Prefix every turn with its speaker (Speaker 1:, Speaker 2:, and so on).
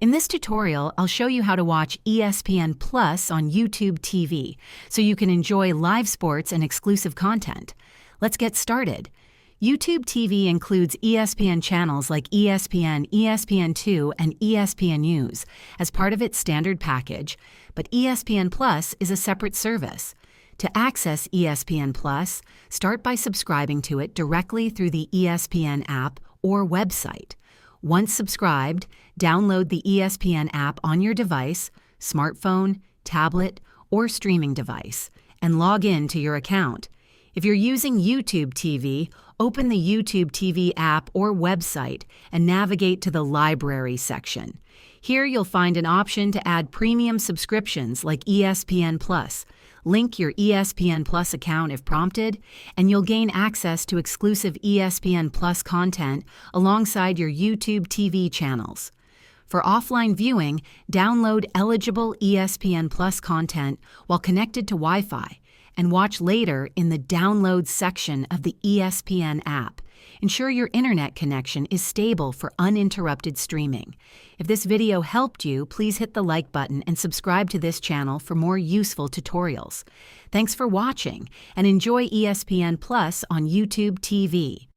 Speaker 1: In this tutorial, I'll show you how to watch ESPN Plus on YouTube TV so you can enjoy live sports and exclusive content. Let's get started. YouTube TV includes ESPN channels like ESPN, ESPN2, and ESPN News as part of its standard package, but ESPN Plus is a separate service. To access ESPN Plus, start by subscribing to it directly through the ESPN app or website. Once subscribed, download the ESPN app on your device, smartphone, tablet, or streaming device, and log in to your account. If you're using YouTube TV, open the YouTube TV app or website and navigate to the Library section. Here you'll find an option to add premium subscriptions like ESPN Plus. Link your ESPN Plus account if prompted, and you'll gain access to exclusive ESPN Plus content alongside your YouTube TV channels. For offline viewing, download eligible ESPN Plus content while connected to Wi-Fi and watch later in the Downloads section of the ESPN app. Ensure your internet connection is stable for uninterrupted streaming. If this video helped you, please hit the like button and subscribe to this channel for more useful tutorials. Thanks for watching, and enjoy ESPN Plus on YouTube TV.